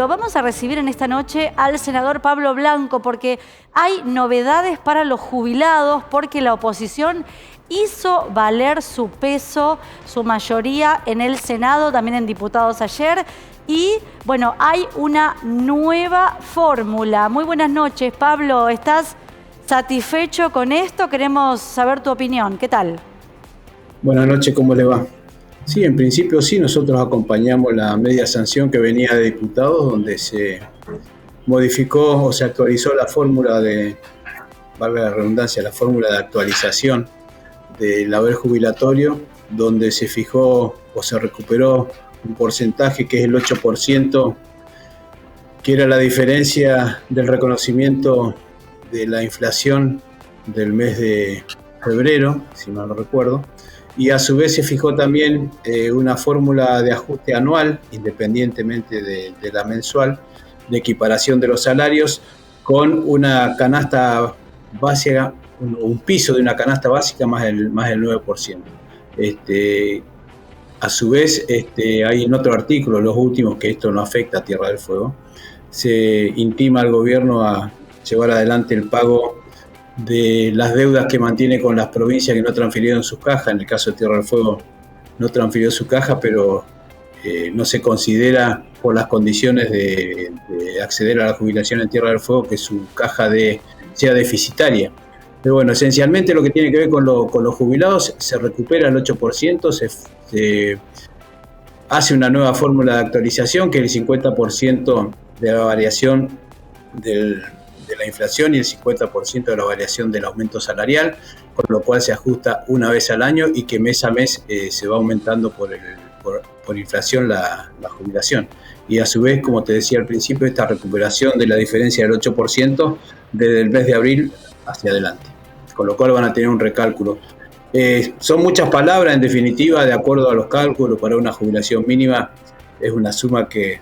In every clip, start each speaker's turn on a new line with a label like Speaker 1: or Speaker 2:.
Speaker 1: Lo vamos a recibir en esta noche al senador Pablo Blanco porque hay novedades para los jubilados, porque la oposición hizo valer su peso, su mayoría en el Senado, también en diputados ayer. Y bueno, hay una nueva fórmula. Muy buenas noches, Pablo. ¿Estás satisfecho con esto? Queremos saber tu opinión. ¿Qué tal?
Speaker 2: Buenas noches, ¿cómo le va? Sí, en principio sí, nosotros acompañamos la media sanción que venía de diputados, donde se modificó o se actualizó la fórmula de, valga la redundancia, la fórmula de actualización del haber jubilatorio, donde se fijó o se recuperó un porcentaje que es el 8%, que era la diferencia del reconocimiento de la inflación del mes de febrero, si mal no recuerdo. Y a su vez se fijó también una fórmula de ajuste anual, independientemente de la mensual, de equiparación de los salarios, con una canasta básica, un piso de una canasta básica más el 9%. A su vez, hay en otro artículo, los últimos, que esto no afecta a Tierra del Fuego, se intima al gobierno a llevar adelante el pago de las deudas que mantiene con las provincias que no transfirieron sus cajas. En el caso de Tierra del Fuego no transfirió su caja, pero no se considera por las condiciones de acceder a la jubilación en Tierra del Fuego que su caja sea deficitaria. Pero bueno, esencialmente lo que tiene que ver con los jubilados, se recupera el 8%, se hace una nueva fórmula de actualización que es el 50% de la variación de la inflación y el 50% de la variación del aumento salarial, con lo cual se ajusta una vez al año y que mes a mes se va aumentando por inflación la jubilación. Y a su vez, como te decía al principio, esta recuperación de la diferencia del 8% desde el mes de abril hacia adelante, con lo cual van a tener un recálculo. Son muchas palabras, en definitiva, de acuerdo a los cálculos, para una jubilación mínima es una suma que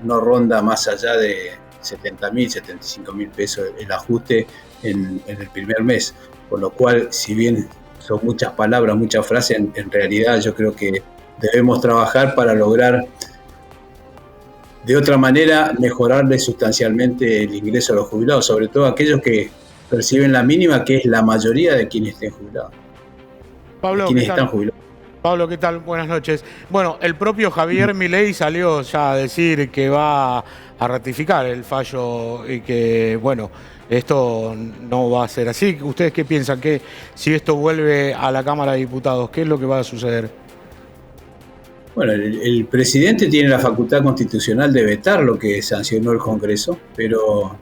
Speaker 2: no ronda más allá de 70.000, 75.000 pesos el ajuste en el primer mes, con lo cual, si bien son muchas palabras, muchas frases, en realidad yo creo que debemos trabajar para lograr de otra manera mejorarle sustancialmente el ingreso a los jubilados, sobre todo aquellos que perciben la mínima, que es la mayoría de quienes estén jubilados.
Speaker 3: Pablo,
Speaker 2: quienes están jubilados.
Speaker 3: Pablo, ¿qué tal? Buenas noches. Bueno, el propio Javier Milei salió ya a decir que va a ratificar el fallo y que, bueno, esto no va a ser así. ¿Ustedes qué piensan? Que si esto vuelve a la Cámara de Diputados, ¿qué es lo que va a suceder?
Speaker 2: Bueno, el presidente tiene la facultad constitucional de vetar lo que sancionó el Congreso, pero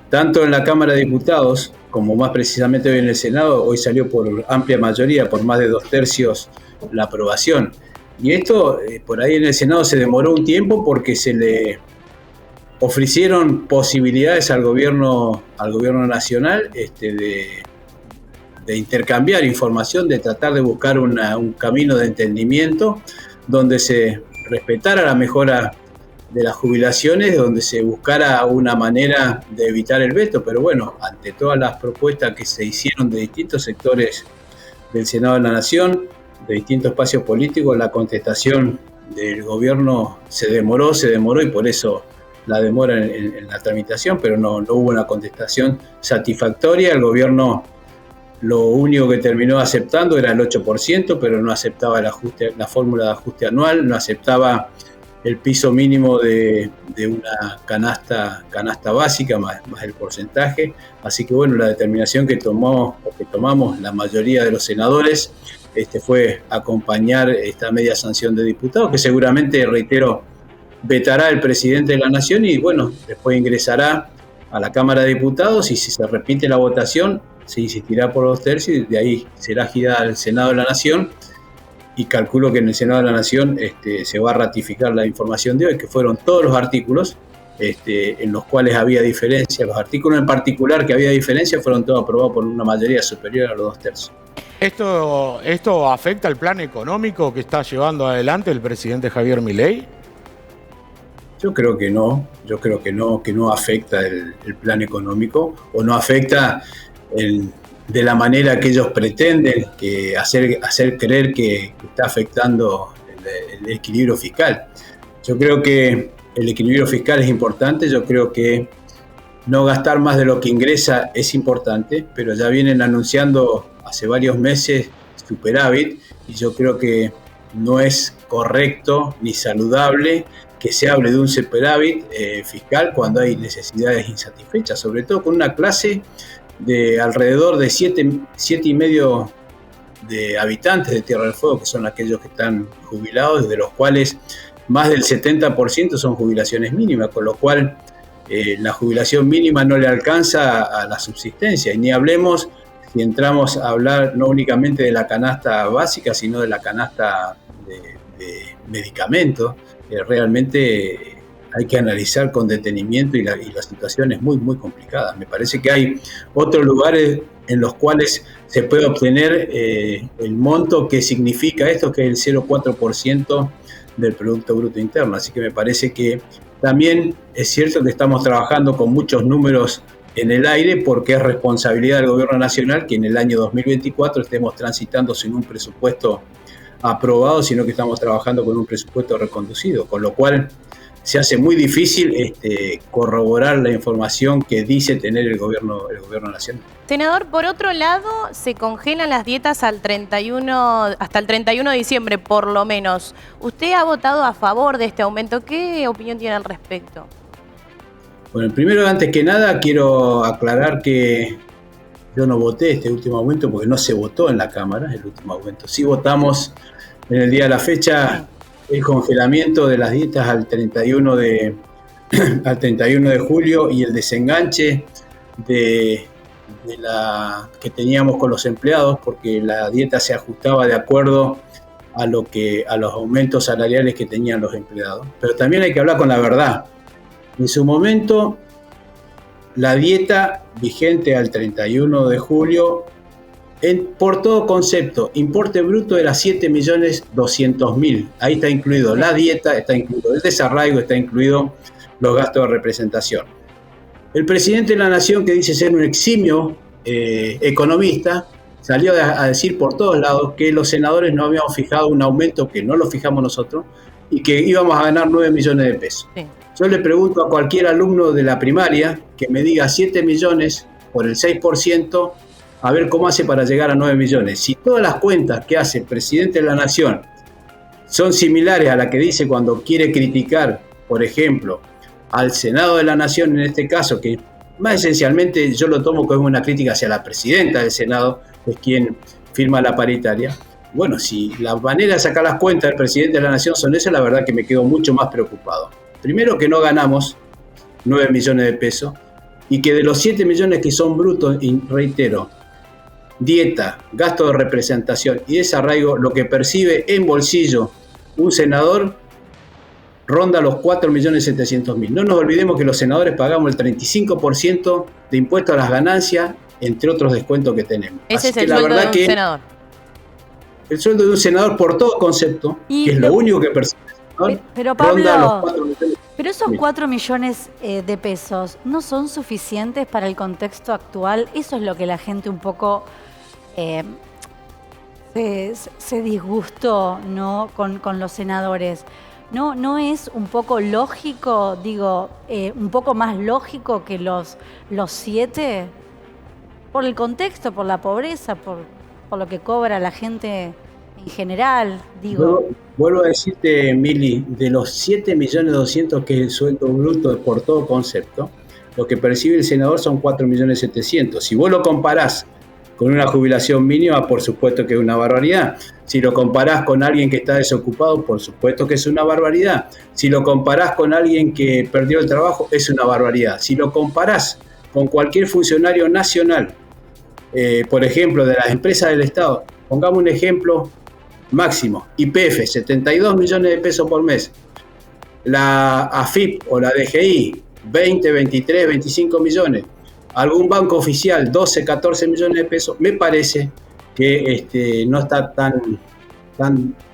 Speaker 2: tanto en la Cámara de Diputados como más precisamente hoy en el Senado, hoy salió por amplia mayoría, por más de 2/3 la aprobación. Y esto, por ahí en el Senado se demoró un tiempo porque se le ofrecieron posibilidades al gobierno nacional de intercambiar información, de tratar de buscar un camino de entendimiento donde se respetara la mejora de las jubilaciones, donde se buscara una manera de evitar el veto. Pero bueno, ante todas las propuestas que se hicieron de distintos sectores del Senado de la Nación, de distintos espacios políticos, la contestación del gobierno se demoró y por eso la demora en la tramitación, pero no hubo una contestación satisfactoria. El gobierno lo único que terminó aceptando era el 8%, pero no aceptaba la fórmula de ajuste anual, no aceptaba el piso mínimo de una canasta básica más el porcentaje. Así que bueno, la determinación que tomamos la mayoría de los senadores fue acompañar esta media sanción de diputados, que seguramente, reitero, vetará el presidente de la Nación y bueno, después ingresará a la Cámara de Diputados y si se repite la votación se insistirá por 2/3 y de ahí será girada al Senado de la Nación. Y calculo que en el Senado de la Nación se va a ratificar la información de hoy, que fueron todos los artículos en los cuales había diferencia. Los artículos en particular que había diferencia fueron todos aprobados por una mayoría superior a los 2/3.
Speaker 3: ¿Esto afecta el plan económico que está llevando adelante el presidente Javier Milei?
Speaker 2: Yo creo que no afecta el plan económico, o no afecta de la manera que ellos pretenden, que hacer creer que está afectando el equilibrio fiscal. Yo creo que el equilibrio fiscal es importante. Yo creo que no gastar más de lo que ingresa es importante, pero ya vienen anunciando hace varios meses superávit, y yo creo que no es correcto ni saludable que se hable de un superávit fiscal cuando hay necesidades insatisfechas, sobre todo con una clase de alrededor de 7,5 de habitantes de Tierra del Fuego, que son aquellos que están jubilados, de los cuales más del 70% son jubilaciones mínimas, con lo cual la jubilación mínima no le alcanza a la subsistencia, y ni hablemos si entramos a hablar no únicamente de la canasta básica, sino de la canasta de medicamentos. Realmente hay que analizar con detenimiento, y la situación es muy, muy complicada. Me parece que hay otros lugares en los cuales se puede obtener el monto que significa esto, que es el 0,4% del Producto Bruto Interno. Así que me parece que también es cierto que estamos trabajando con muchos números en el aire, porque es responsabilidad del Gobierno Nacional que en el año 2024 estemos transitando sin un presupuesto aprobado, sino que estamos trabajando con un presupuesto reconducido, con lo cual se hace muy difícil corroborar la información que dice tener el gobierno nacional.
Speaker 4: Senador, por otro lado, se congelan las dietas hasta el 31 de diciembre, por lo menos. Usted ha votado a favor de este aumento. ¿Qué opinión tiene al respecto?
Speaker 2: Bueno, primero, antes que nada, quiero aclarar que yo no voté este último aumento porque no se votó en la Cámara el último aumento. Sí votamos en el día de la fecha el congelamiento de las dietas al 31 de julio y el desenganche de la que teníamos con los empleados, porque la dieta se ajustaba de acuerdo a los aumentos salariales que tenían los empleados. Pero también hay que hablar con la verdad. En su momento, la dieta vigente al 31 de julio, por todo concepto, importe bruto era 7.200.000. Ahí está incluido la dieta, está incluido el desarraigo, está incluido los gastos de representación. El presidente de la Nación, que dice ser un eximio economista, salió a decir por todos lados que los senadores no habíamos fijado un aumento, que no lo fijamos nosotros, y que íbamos a ganar 9 millones de pesos. Sí. Yo le pregunto a cualquier alumno de la primaria que me diga 7 millones por el 6%, a ver cómo hace para llegar a 9 millones. Si todas las cuentas que hace el presidente de la Nación son similares a la que dice cuando quiere criticar, por ejemplo, al Senado de la Nación, en este caso, que más esencialmente yo lo tomo como una crítica hacia la presidenta del Senado, que es quien firma la paritaria. Bueno, si la manera de sacar las cuentas del presidente de la Nación son esas, la verdad que me quedo mucho más preocupado. Primero, que no ganamos 9 millones de pesos, y que de los 7 millones que son brutos, y reitero, dieta, gasto de representación y desarraigo, lo que percibe en bolsillo un senador ronda los 4.700.000. No nos olvidemos que los senadores pagamos el 35% de impuesto a las ganancias, entre otros descuentos que tenemos.
Speaker 4: Ese es el sueldo de un senador.
Speaker 2: El sueldo de un senador, por todo concepto, que es lo único que percibe el senador,
Speaker 1: pero Pablo, pero esos 4 millones de pesos no son suficientes para el contexto actual. Eso es lo que la gente un poco se disgustó, ¿no? con los senadores. ¿No es un poco lógico, un poco más lógico que los 7? Por el contexto, por la pobreza, por lo que cobra la gente en general,
Speaker 2: Vuelvo a decirte, Mili, de los 7.200.000 que es el sueldo bruto por todo concepto, lo que percibe el senador son 4.700.000. Si vos lo comparás con una jubilación mínima, por supuesto que es una barbaridad. Si lo comparás con alguien que está desocupado, por supuesto que es una barbaridad. Si lo comparás con alguien que perdió el trabajo, es una barbaridad. Si lo comparás con cualquier funcionario nacional, por ejemplo, de las empresas del Estado, pongamos un ejemplo máximo, YPF, 72 millones de pesos por mes. La AFIP o la DGI, 20, 23, 25 millones. Algún banco oficial, 12, 14 millones de pesos. Me parece que no está tan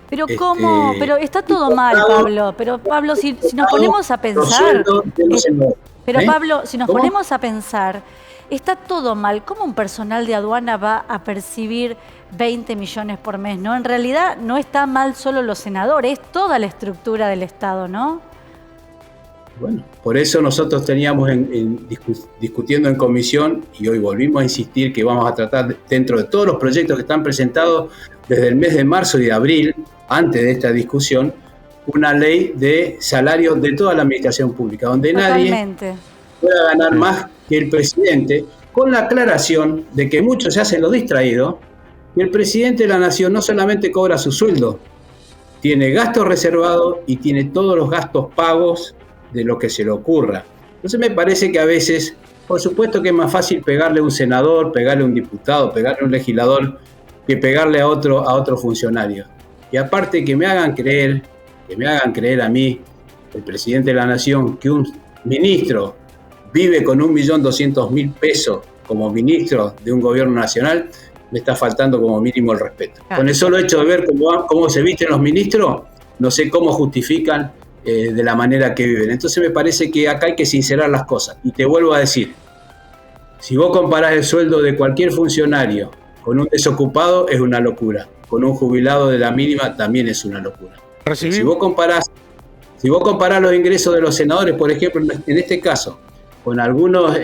Speaker 1: pero ¿cómo? Pero está todo mal, Pablo. Pero Pablo, si nos ponemos a pensar... Pero Pablo, si nos ponemos a pensar, está todo mal. ¿Cómo un personal de aduana va a percibir 20 millones por mes? ¿No? En realidad no está mal solo los senadores, es toda la estructura del Estado, ¿no?
Speaker 2: Bueno, por eso nosotros teníamos discutiendo en comisión, y hoy volvimos a insistir que vamos a tratar dentro de todos los proyectos que están presentados desde el mes de marzo y de abril, antes de esta discusión, una ley de salarios de toda la administración pública, donde
Speaker 1: Totalmente.
Speaker 2: nadie pueda ganar más que el presidente, con la aclaración de que muchos se hacen los distraídos, que el presidente de la nación no solamente cobra su sueldo, tiene gastos reservados y tiene todos los gastos pagos de lo que se le ocurra. Entonces me parece que a veces, por supuesto que es más fácil pegarle a un senador, pegarle a un diputado, pegarle a un legislador, que pegarle a otro funcionario. Y aparte que me hagan creer a mí, el presidente de la nación, que un ministro vive con 1.200.000 pesos como ministro de un gobierno nacional, me está faltando como mínimo el respeto. Con el solo hecho de ver cómo se visten los ministros, no sé cómo justifican de la manera que viven. Entonces me parece que acá hay que sincerar las cosas. Y te vuelvo a decir, si vos comparás el sueldo de cualquier funcionario con un desocupado, es una locura. Con un jubilado de la mínima también es una locura. Si vos comparás los ingresos de los senadores, por ejemplo, en este caso, con algunos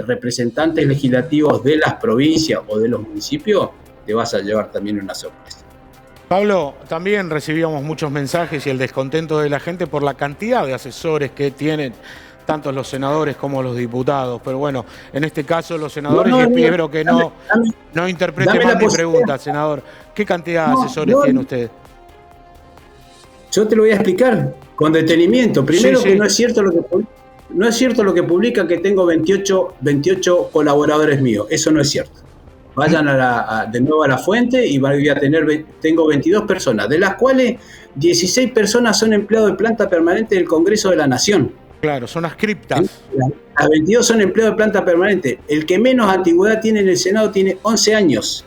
Speaker 2: representantes legislativos de las provincias o de los municipios, te vas a llevar también una sorpresa.
Speaker 3: Pablo, también recibíamos muchos mensajes y el descontento de la gente por la cantidad de asesores que tienen tanto los senadores como los diputados. Pero bueno, en este caso los senadores, y espero que no interprete mal mi pregunta, senador. ¿Qué cantidad de asesores tiene usted?
Speaker 2: Yo te lo voy a explicar con detenimiento. Primero, sí. Que no es cierto lo que publica que tengo 28 colaboradores míos. Eso no es cierto. Vayan de nuevo a la fuente y tengo 22 personas, de las cuales 16 personas son empleados de planta permanente del Congreso de la Nación.
Speaker 3: Claro, son adscriptas.
Speaker 2: Las 22 son empleados de planta permanente. El que menos antigüedad tiene en el Senado tiene 11 años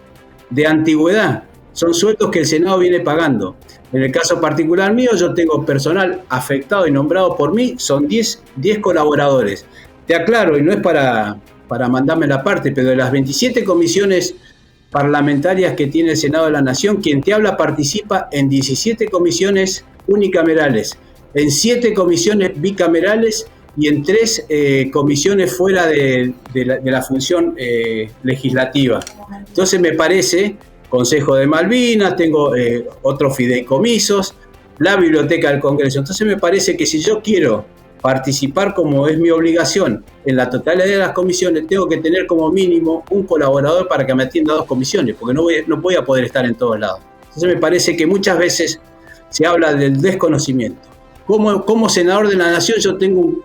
Speaker 2: de antigüedad. Son sueldos que el Senado viene pagando. En el caso particular mío, yo tengo personal afectado y nombrado por mí, son 10 colaboradores. Te aclaro, y no es para mandarme la parte, pero de las 27 comisiones parlamentarias que tiene el Senado de la Nación, quien te habla participa en 17 comisiones unicamerales, en 7 comisiones bicamerales y en 3 comisiones fuera de la función legislativa. Entonces me parece, Consejo de Malvinas, tengo otros fideicomisos, la Biblioteca del Congreso. Entonces me parece que si yo quiero participar, como es mi obligación, en la totalidad de las comisiones, tengo que tener como mínimo un colaborador para que me atienda 2 comisiones, porque no voy a poder estar en todos lados. Entonces me parece que muchas veces se habla del desconocimiento. Como senador de la Nación yo tengo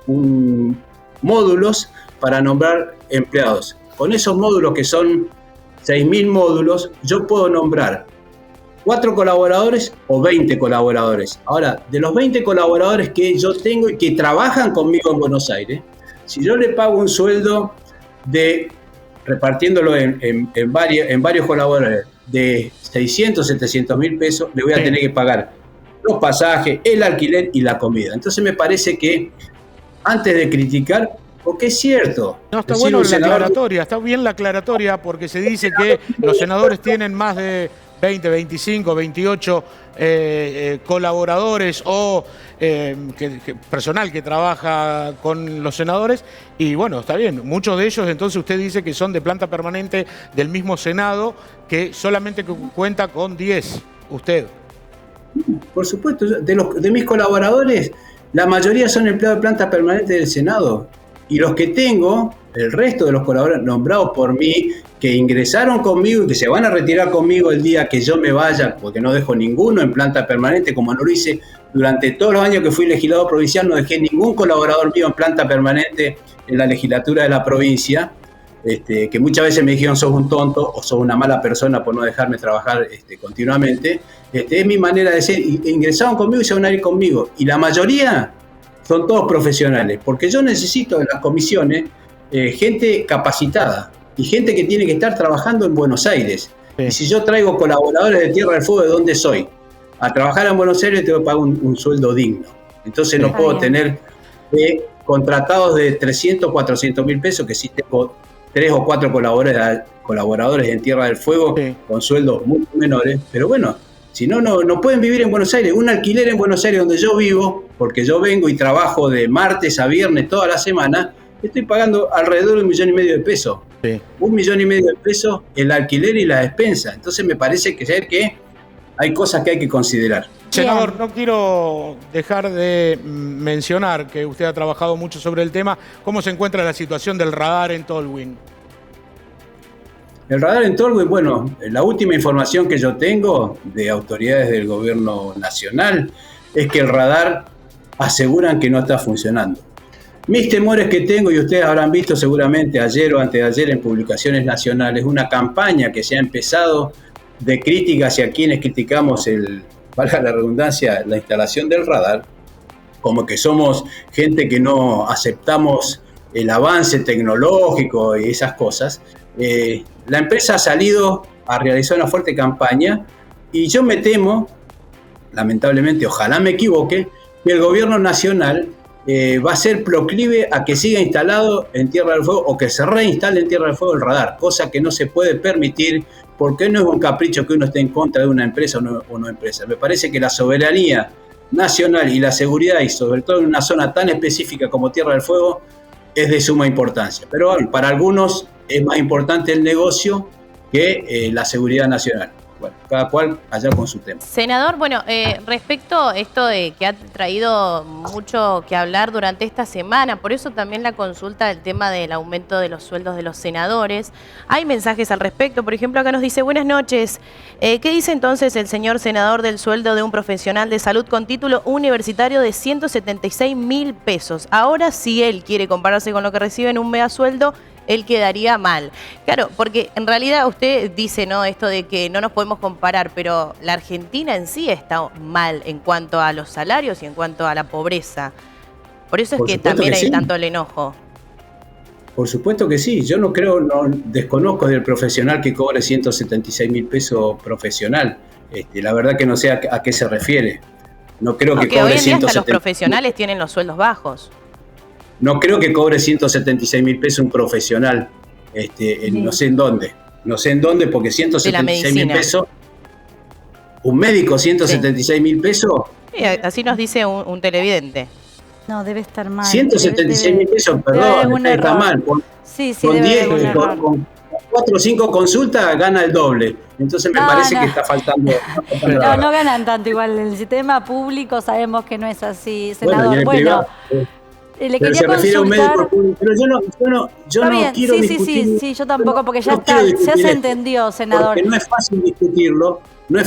Speaker 2: módulos para nombrar empleados. Con esos módulos, que son 6.000 módulos, yo puedo nombrar 4 colaboradores o 20 colaboradores. Ahora, de los 20 colaboradores que yo tengo y que trabajan conmigo en Buenos Aires, si yo le pago un sueldo repartiéndolo en varios colaboradores, de 600, 700 mil pesos, le voy a tener que pagar los pasajes, el alquiler y la comida. Entonces me parece que antes de criticar, porque es cierto.
Speaker 3: No, está bueno la aclaratoria, está bien la aclaratoria, porque se dice que los senadores tienen más de 20, 25, 28 colaboradores o personal que trabaja con los senadores, y bueno, está bien, muchos de ellos entonces usted dice que son de planta permanente del mismo Senado, que solamente cuenta con 10, usted.
Speaker 2: Por supuesto, de mis colaboradores, la mayoría son empleados de planta permanente del Senado, y los que tengo, el resto de los colaboradores nombrados por mí, que ingresaron conmigo y que se van a retirar conmigo el día que yo me vaya, porque no dejo ninguno en planta permanente, como no lo hice durante todos los años que fui legislador provincial, no dejé ningún colaborador mío en planta permanente en la legislatura de la provincia, que muchas veces me dijeron sos un tonto o sos una mala persona por no dejarme trabajar continuamente. Es mi manera de ser. Ingresaron conmigo y se van a ir conmigo. Y la mayoría son todos profesionales, porque yo necesito en las comisiones gente capacitada y gente que tiene que estar trabajando en Buenos Aires. Sí. Y si yo traigo colaboradores de Tierra del Fuego, ¿de dónde soy? A trabajar en Buenos Aires tengo que pagar un sueldo digno. Entonces no puedo tener contratados de 300, 400 mil pesos, que sí tengo 3 o 4 colaboradores en Tierra del Fuego con sueldos muy menores. Pero bueno, Si no, no pueden vivir en Buenos Aires. Un alquiler en Buenos Aires donde yo vivo, porque yo vengo y trabajo de martes a viernes toda la semana, estoy pagando alrededor de $1,5 millones de pesos.
Speaker 3: Sí.
Speaker 2: $1,5 millones de pesos el alquiler y la despensa. Entonces me parece que hay cosas que hay que considerar.
Speaker 3: Senador, no quiero dejar de mencionar que usted ha trabajado mucho sobre el tema. ¿Cómo se encuentra la situación del radar en Tolwyn?
Speaker 2: El radar en Tolwyn, bueno, la última información que yo tengo de autoridades del gobierno nacional es que el radar aseguran que no está funcionando. Mis temores que tengo, y ustedes habrán visto seguramente ayer o antes de ayer en publicaciones nacionales, una campaña que se ha empezado de crítica hacia quienes criticamos valga la redundancia, la instalación del radar, como que somos gente que no aceptamos el avance tecnológico y esas cosas. La empresa ha salido a realizar una fuerte campaña y yo me temo, lamentablemente, ojalá me equivoque, que el gobierno nacional va a ser proclive a que siga instalado en Tierra del Fuego o que se reinstale en Tierra del Fuego el radar, cosa que no se puede permitir porque no es un capricho que uno esté en contra de una empresa o no empresa. Me parece que la soberanía nacional y la seguridad, y sobre todo en una zona tan específica como Tierra del Fuego, es de suma importancia. Pero bueno, para algunos es más importante el negocio que la seguridad nacional. Bueno, cada cual allá con su tema.
Speaker 4: Senador, bueno, respecto a esto de que ha traído mucho que hablar durante esta semana, por eso también la consulta del tema del aumento de los sueldos de los senadores. Hay mensajes al respecto, por ejemplo, acá nos dice, buenas noches, ¿qué dice entonces el señor senador del sueldo de un profesional de salud con título universitario de 176.000 pesos? Ahora, si él quiere compararse con lo que recibe en un mega sueldo, él quedaría mal. Claro, porque en realidad usted dice, ¿no?, esto de que no nos podemos comparar, pero la Argentina en sí está mal en cuanto a los salarios y en cuanto a la pobreza. Por eso es que también hay tanto el enojo.
Speaker 2: Por supuesto que sí. Yo no desconozco del profesional que cobre 176.000 pesos profesional. La verdad que no sé a qué se refiere. No creo que cobre
Speaker 4: hoy en día hasta
Speaker 2: 170.000.
Speaker 4: los profesionales tienen los sueldos bajos.
Speaker 2: No creo que cobre 176.000 pesos un profesional, no sé en dónde. No sé en dónde, porque 176.000 pesos, un médico 176.000 pesos.
Speaker 4: Sí, así nos dice un televidente.
Speaker 1: No, debe estar mal.
Speaker 2: 176.000 pesos, perdón, está mal. Con 4 o 5 consultas gana el doble. Entonces me parece que está faltando.
Speaker 1: No ganan tanto igual. El sistema público sabemos que no es así, senador.
Speaker 2: Bueno,
Speaker 1: le
Speaker 2: pero
Speaker 1: quería
Speaker 2: se refiere a un médico público. Pero yo no quiero discutir.
Speaker 1: Sí, yo tampoco, porque ya se entendió, senador.
Speaker 2: Porque no es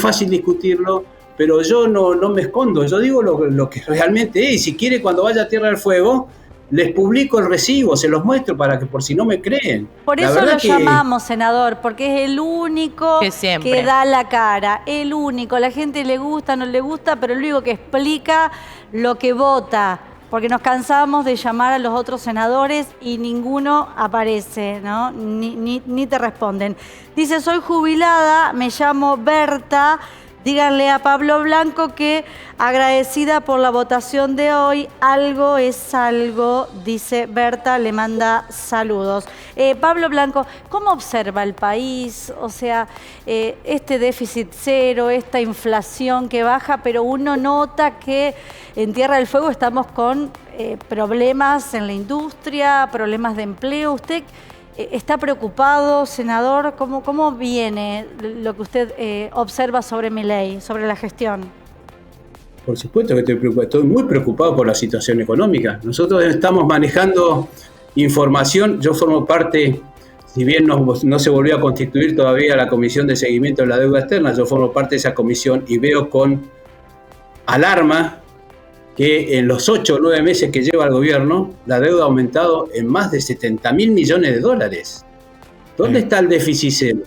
Speaker 2: fácil discutirlo, pero yo no me escondo. Yo digo lo que realmente es. Y si quiere, cuando vaya a Tierra del Fuego, les publico el recibo, se los muestro para que por si no me creen.
Speaker 1: Por eso lo llamamos, senador, porque es el único que da la cara. El único. La gente le gusta, no le gusta, pero el único que explica lo que vota. Porque nos cansamos de llamar a los otros senadores y ninguno aparece, ¿no? Ni te responden. Dice, soy jubilada, me llamo Berta. Díganle a Pablo Blanco que agradecida por la votación de hoy, algo es algo, dice Berta, le manda saludos. Pablo Blanco, ¿cómo observa el país? O sea, este déficit cero, esta inflación que baja, pero uno nota que en Tierra del Fuego estamos con problemas en la industria, problemas de empleo. ¿Usted está preocupado, senador? ¿Cómo viene lo que usted observa sobre Milei, sobre la gestión?
Speaker 2: Por supuesto que estoy preocupado. Estoy muy preocupado por la situación económica. Nosotros estamos manejando información. Yo formo parte, si bien no se volvió a constituir todavía la Comisión de Seguimiento de la Deuda Externa, yo formo parte de esa comisión y veo con alarma que en los 8 o 9 meses que lleva el gobierno, la deuda ha aumentado en más de 70.000 millones de dólares. ¿Dónde está el déficit cero?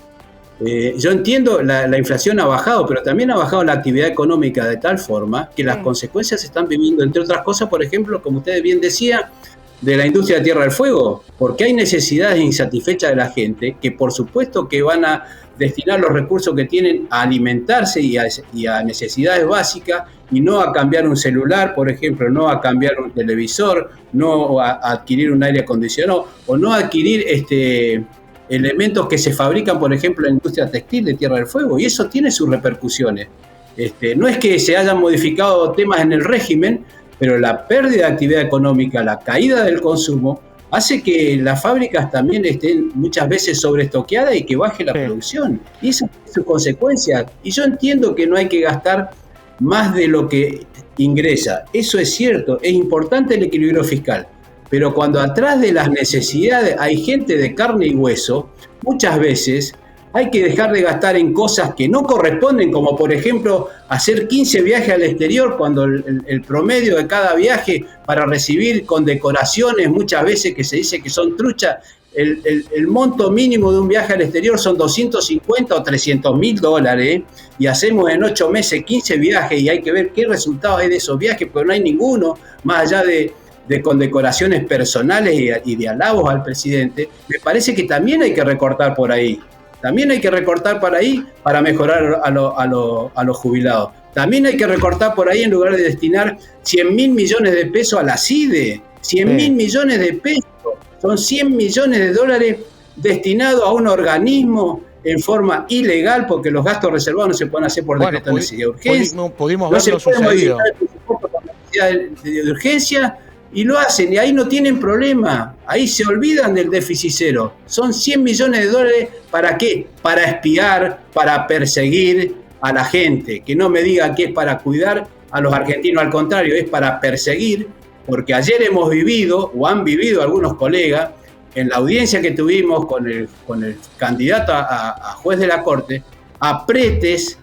Speaker 2: Yo entiendo, la inflación ha bajado, pero también ha bajado la actividad económica de tal forma que las consecuencias se están viviendo, entre otras cosas, por ejemplo, como usted bien decía, de la industria de Tierra del Fuego, porque hay necesidades insatisfechas de la gente que por supuesto que van a destinar los recursos que tienen a alimentarse y a necesidades básicas y no a cambiar un celular, por ejemplo, no a cambiar un televisor, no a adquirir un aire acondicionado o no a adquirir elementos que se fabrican, por ejemplo, en la industria textil de Tierra del Fuego, y eso tiene sus repercusiones. No es que se hayan modificado temas en el régimen, pero la pérdida de actividad económica, la caída del consumo, hace que las fábricas también estén muchas veces sobreestoqueadas y que baje la producción. Y eso es su consecuencia. Y yo entiendo que no hay que gastar más de lo que ingresa. Eso es cierto, es importante el equilibrio fiscal. Pero cuando atrás de las necesidades hay gente de carne y hueso, muchas veces hay que dejar de gastar en cosas que no corresponden, como por ejemplo hacer 15 viajes al exterior cuando el promedio de cada viaje para recibir condecoraciones, muchas veces que se dice que son truchas, el monto mínimo de un viaje al exterior son 250 o 300 mil dólares, y hacemos en 8 meses 15 viajes y hay que ver qué resultados hay de esos viajes, porque no hay ninguno, más allá de condecoraciones personales y de halagos al presidente. Me parece que también hay que recortar por ahí. También hay que recortar por ahí para mejorar a los jubilados. También hay que recortar por ahí en lugar de destinar 100.000 millones de pesos a la CIDE. 100.000 millones de pesos. Son 100 millones de dólares destinados a un organismo en forma ilegal, porque los gastos reservados no se pueden hacer por decreto de necesidad de urgencia.
Speaker 3: Pudimos
Speaker 2: no
Speaker 3: ver
Speaker 2: se
Speaker 3: lo
Speaker 2: puede
Speaker 3: sucedido.
Speaker 2: modificar el presupuesto por necesidad de urgencia. Y lo hacen, y ahí no tienen problema. Ahí se olvidan del déficit cero. Son 100 millones de dólares, ¿para qué? Para espiar, para perseguir a la gente. Que no me diga que es para cuidar a los argentinos, al contrario, es para perseguir, porque ayer hemos vivido, o han vivido algunos colegas, en la audiencia que tuvimos con el candidato a juez de la Corte, apretes,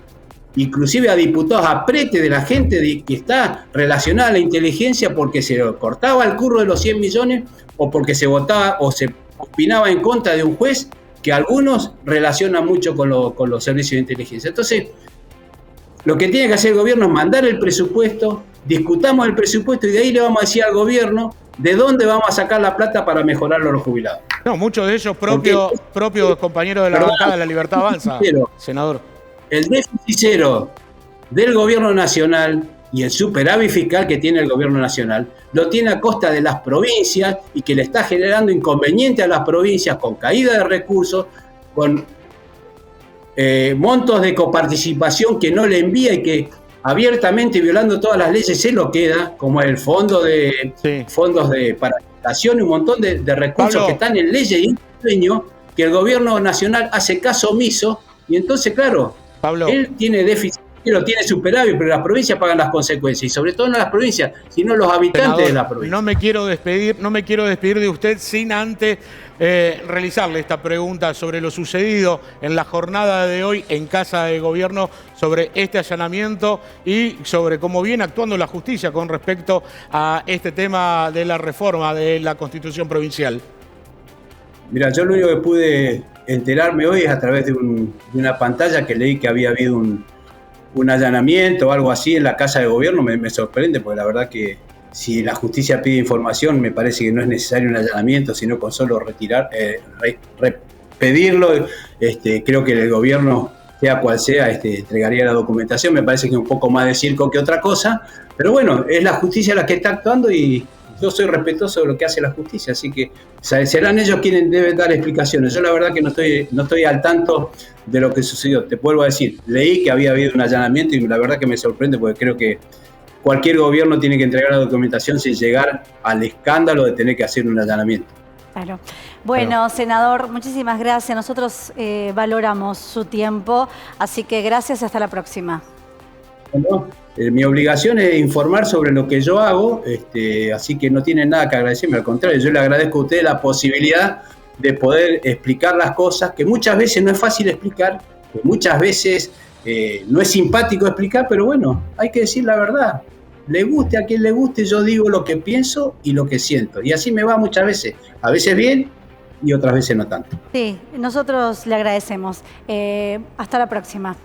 Speaker 2: inclusive a diputados, aprete de la gente que está relacionada a la inteligencia porque se cortaba el curro de los 100 millones o porque se votaba o se opinaba en contra de un juez que algunos relacionan mucho con los servicios de inteligencia. Entonces, lo que tiene que hacer el gobierno es mandar el presupuesto, discutamos el presupuesto y de ahí le vamos a decir al gobierno de dónde vamos a sacar la plata para mejorarlo a los jubilados.
Speaker 3: No, muchos de ellos propios compañeros de la bancada de La Libertad Avanza, senador.
Speaker 2: El déficit cero del gobierno nacional y el superávit fiscal que tiene el gobierno nacional lo tiene a costa de las provincias y que le está generando inconvenientes a las provincias con caída de recursos, con montos de coparticipación que no le envía y que abiertamente, violando todas las leyes, se lo queda, como el fondos de paralización y un montón de recursos, Pablo, que están en leyes y en sueño, que el gobierno nacional hace caso omiso, y entonces, claro, Pablo, él tiene déficit, tiene superávit, pero las provincias pagan las consecuencias, y sobre todo no las provincias, sino los habitantes, senador, de la provincia.
Speaker 3: No me quiero despedir de usted sin antes realizarle esta pregunta sobre lo sucedido en la jornada de hoy en Casa de Gobierno, sobre este allanamiento y sobre cómo viene actuando la justicia con respecto a este tema de la reforma de la Constitución provincial.
Speaker 2: Mira, yo lo único que pude enterarme hoy es a través de una pantalla que leí que había habido un allanamiento o algo así en la Casa de Gobierno. Me sorprende, porque la verdad que si la justicia pide información, me parece que no es necesario un allanamiento, sino con solo pedirlo. Creo que el gobierno, sea cual sea, entregaría la documentación. Me parece que es un poco más de circo que otra cosa, pero bueno, es la justicia la que está actuando y yo soy respetuoso de lo que hace la justicia, así que serán ellos quienes deben dar explicaciones. Yo la verdad que no estoy al tanto de lo que sucedió. Te vuelvo a decir, leí que había habido un allanamiento y la verdad que me sorprende, porque creo que cualquier gobierno tiene que entregar la documentación sin llegar al escándalo de tener que hacer un allanamiento.
Speaker 1: Claro. Bueno, senador, muchísimas gracias. Nosotros valoramos su tiempo, así que gracias y hasta la próxima.
Speaker 2: Bueno, mi obligación es informar sobre lo que yo hago, así que no tienen nada que agradecerme, al contrario, yo le agradezco a ustedes la posibilidad de poder explicar las cosas, que muchas veces no es fácil explicar, que muchas veces no es simpático explicar, pero bueno, hay que decir la verdad. Le guste a quien le guste, yo digo lo que pienso y lo que siento. Y así me va muchas veces. A veces bien y otras veces no tanto.
Speaker 1: Sí, nosotros le agradecemos. Hasta la próxima.